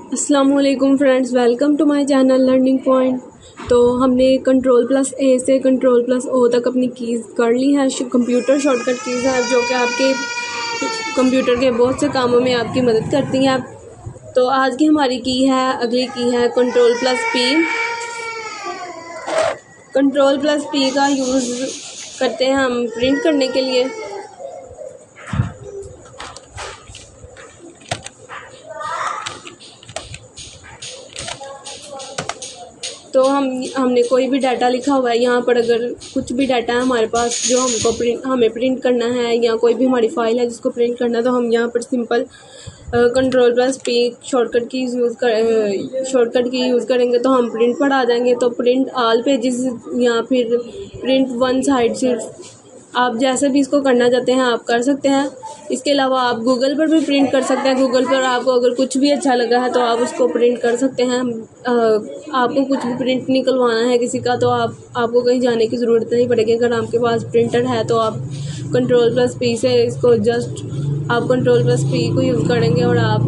अस्सलामुअलैकुम friends, welcome to my channel learning point. तो हमने Ctrl+A से Ctrl+O तक अपनी कीज़ कर ली हैं। कंप्यूटर शॉर्टकट कीज़ हैं जो कि आपके कंप्यूटर के बहुत से कामों में आपकी मदद करती हैं। तो आज की हमारी अगली की है Ctrl+P। Ctrl+P का यूज़ करते हैं हम प्रिंट करने के लिए। तो हमने कोई भी डाटा लिखा हुआ है यहाँ पर, अगर कुछ भी डाटा है हमारे पास जो हमें प्रिंट करना है, या कोई भी हमारी फाइल है जिसको प्रिंट करना है, तो हम यहाँ पर सिंपल Ctrl+P शॉर्टकट की यूज़ करेंगे तो हम प्रिंट पर आ जाएंगे। तो प्रिंट ऑल पेजेस या फिर प्रिंट वन साइड, सिर्फ आप जैसे भी इसको करना चाहते हैं आप कर सकते हैं। इसके अलावा आप गूगल पर भी प्रिंट कर सकते हैं। गूगल पर आपको अगर कुछ भी अच्छा लगा है तो आप उसको प्रिंट कर सकते हैं। आपको कुछ भी प्रिंट निकलवाना है किसी का तो आपको कहीं जाने की ज़रूरत नहीं पड़ेगी। अगर आपके पास प्रिंटर है तो आप Ctrl+P से इसको आप Ctrl+P को यूज़ करेंगे और आप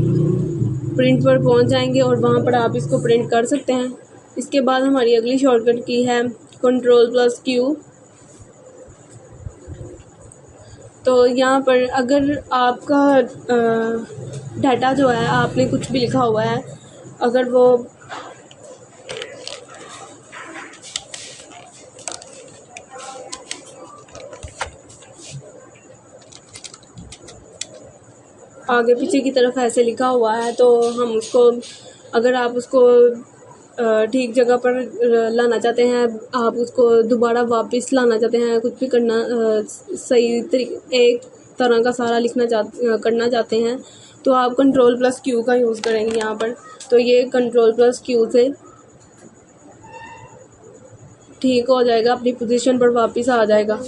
प्रिंट पर पहुंच जाएंगे और वहां पर आप इसको प्रिंट कर सकते हैं। इसके बाद हमारी अगली शॉर्टकट की है Ctrl+Q। तो यहाँ पर अगर आपका डाटा जो है, आपने कुछ भी लिखा हुआ है, अगर वो आगे पीछे की तरफ ऐसे लिखा हुआ है तो हम उसको, अगर आप उसको ठीक जगह पर लाना चाहते हैं, आप उसको दोबारा वापस लाना चाहते हैं, कुछ भी करना सही तरीके एक तरह का सारा करना चाहते हैं तो आप Ctrl+Q का यूज़ करेंगे यहाँ पर। तो ये Ctrl+Q से ठीक हो जाएगा, अपनी पोजीशन पर वापस आ जाएगा।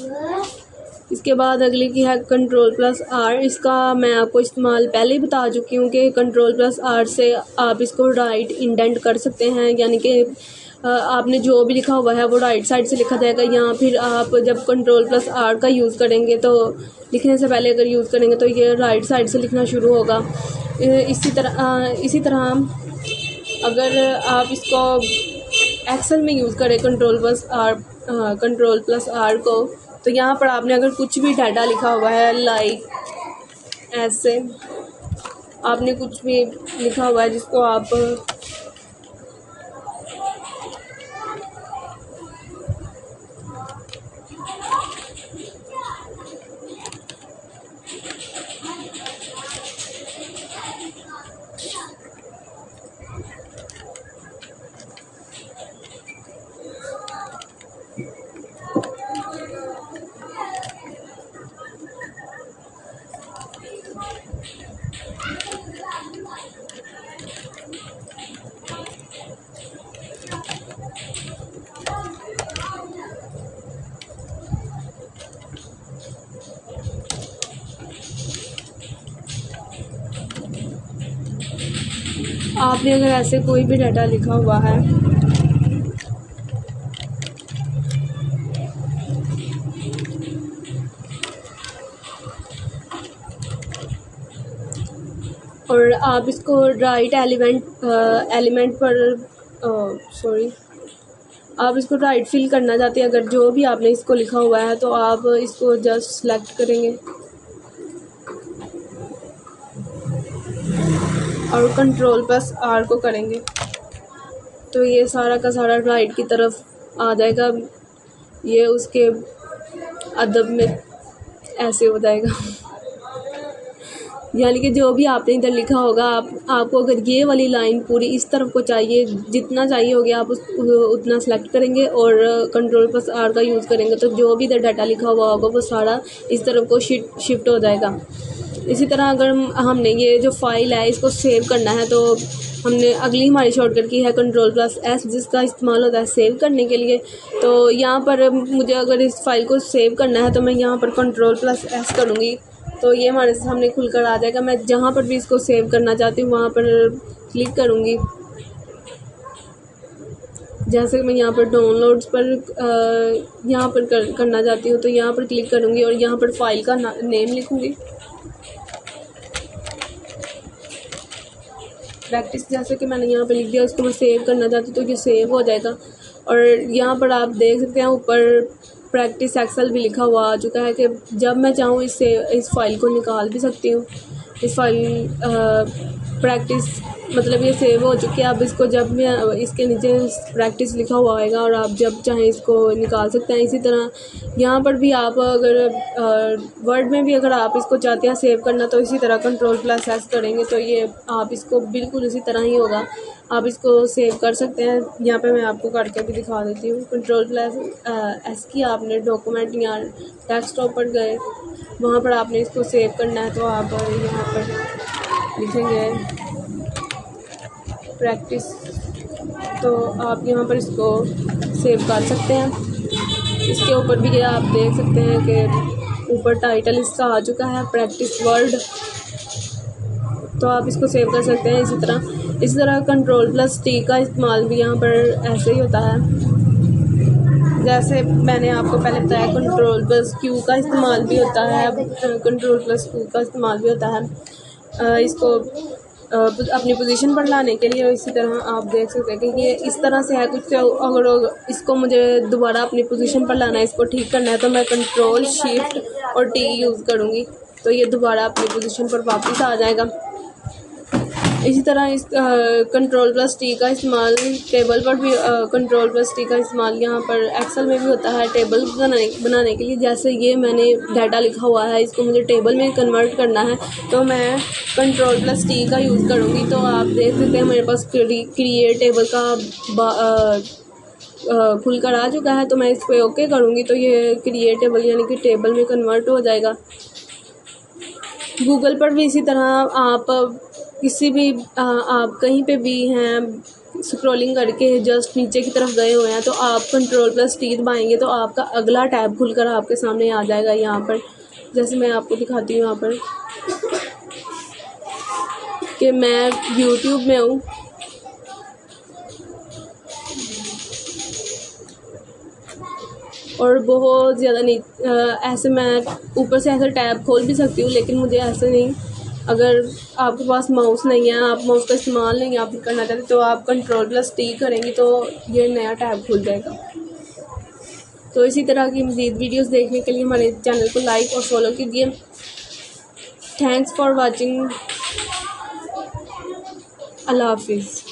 इसके बाद अगली की है Ctrl+R। इसका मैं आपको इस्तेमाल पहले ही बता चुकी हूँ कि Ctrl+R से आप इसको राइट इंडेंट कर सकते हैं, यानी कि आपने जो भी लिखा हुआ है वो राइट साइड से लिखा जाएगा। या फिर आप जब Ctrl+R का यूज़ करेंगे तो लिखने से पहले अगर यूज़ करेंगे तो ये राइट साइड से लिखना शुरू होगा। इसी तरह अगर आप इसको एक्सेल में यूज़ करें Ctrl+R को, तो यहाँ पर आपने अगर कुछ भी डाटा लिखा हुआ है, लाइक ऐसे आपने कुछ भी लिखा हुआ है जिसको आप आपने अगर ऐसे कोई भी डाटा लिखा हुआ है और आप इसको राइट एलिमेंट पर आप इसको राइट फिल करना चाहते हैं, अगर जो भी आपने इसको लिखा हुआ है तो आप इसको जस्ट सेलेक्ट करेंगे और Ctrl+R को करेंगे तो ये सारा का सारा राइट की तरफ आ जाएगा। ये उसके अदब में ऐसे हो जाएगा यानी कि जो भी आपने इधर लिखा होगा, आपको अगर ये वाली लाइन पूरी इस तरफ को चाहिए, जितना चाहिए होगा आप उतना सेलेक्ट करेंगे और Ctrl+R का यूज़ करेंगे तो जो भी इधर डाटा लिखा हुआ होगा वो सारा इस तरफ को शिफ्ट हो जाएगा। इसी तरह अगर हमने ये जो फाइल है इसको सेव करना है तो हमने अगली हमारी शॉर्टकट की है Ctrl+S, जिसका इस्तेमाल होता है सेव करने के लिए। तो यहाँ पर मुझे अगर इस फाइल को सेव करना है तो मैं यहाँ पर Ctrl+S करूँगी तो ये हमारे सामने खुलकर आ जाएगा। मैं जहाँ पर भी इसको सेव करना चाहती हूँ वहाँ पर क्लिक करूँगी। जैसे मैं यहाँ पर डाउनलोड्स पर यहाँ पर करना चाहती हूँ तो यहाँ पर क्लिक करूँगी और यहाँ पर फाइल का नेम लिखूँगी। प्रैक्टिस जैसे कि मैंने यहाँ पे लिख दिया, इसको मैं सेव करना चाहती हूँ तो ये सेव हो जाएगा। और यहाँ पर आप देख सकते हैं ऊपर प्रैक्टिस एक्सेल भी लिखा हुआ आ चुका है कि जब मैं चाहूँ इस फाइल को निकाल भी सकती हूँ। इस फाइल प्रैक्टिस मतलब ये सेव हो चुकी है। अब इसको जब मैं इसके नीचे प्रैक्टिस लिखा हुआ आएगा और आप जब चाहें इसको निकाल सकते हैं। इसी तरह यहाँ पर भी आप अगर वर्ड में भी अगर आप इसको चाहते हैं सेव करना तो इसी तरह Ctrl+S करेंगे तो ये आप इसको बिल्कुल इसी तरह ही होगा, आप इसको सेव कर सकते हैं। यहाँ पे मैं आपको करके भी दिखा देती हूँ। Ctrl+S की आपने डॉक्यूमेंट या डेस्कटॉप पर गए, वहाँ पर आपने इसको सेव करना है तो आप यहाँ पर लिखेंगे प्रैक्टिस, तो आप यहाँ पर इसको सेव कर सकते हैं। इसके ऊपर भी ये आप देख सकते हैं कि ऊपर टाइटल इसका आ चुका है प्रैक्टिस वर्ड, तो आप इसको सेव कर सकते हैं। इसी तरह Ctrl+T का इस्तेमाल भी यहाँ पर ऐसे ही होता है, जैसे मैंने आपको पहले बताया। Ctrl+Q का इस्तेमाल भी होता है, Ctrl+Q का इस्तेमाल भी होता है इसको अपनी पोजीशन पर लाने के लिए। इसी तरह आप देख सकते हैं कि ये इस तरह से है कुछ। अगर इसको मुझे दोबारा अपनी पोजीशन पर लाना है, इसको ठीक करना है तो मैं Ctrl+Shift+T यूज़ करूँगी तो ये दोबारा अपनी पोजीशन पर वापस आ जाएगा। इसी तरह इस Ctrl+T का इस्तेमाल टेबल पर भी Ctrl+T का इस्तेमाल यहाँ पर एक्सेल में भी होता है टेबल बनाने के लिए। जैसे ये मैंने डाटा लिखा हुआ है, इसको मुझे टेबल में कन्वर्ट करना है तो मैं Ctrl+T का यूज़ करूँगी। तो आप देख सकते हैं मेरे पास क्रिएट टेबल का खुलकर आ चुका है, तो मैं इस पर ओके करूँगी तो ये क्रिएट टेबल यानी कि टेबल में कन्वर्ट हो जाएगा। गूगल पर भी इसी तरह आप किसी भी आप कहीं पे भी हैं, स्क्रॉलिंग करके जस्ट नीचे की तरफ गए हुए हैं तो आप Ctrl+T दबाएंगे तो आपका अगला टैब खुलकर आपके सामने आ जाएगा। यहाँ पर जैसे मैं आपको दिखाती हूँ यहाँ पर कि मैं YouTube में हूँ, और बहुत ज़्यादा ऐसे मैं ऊपर से ऐसे टैब खोल भी सकती हूँ, लेकिन मुझे ऐसे नहीं। अगर आपके पास माउस नहीं है, आप माउस का इस्तेमाल नहीं आप करना चाहते तो आप Ctrl+T करेंगी तो ये नया टैब खुल जाएगा। तो इसी तरह की मज़ीद वीडियोस देखने के लिए हमारे चैनल को लाइक और फॉलो कीजिए। Thanks for watching. अल्लाह हाफिज़।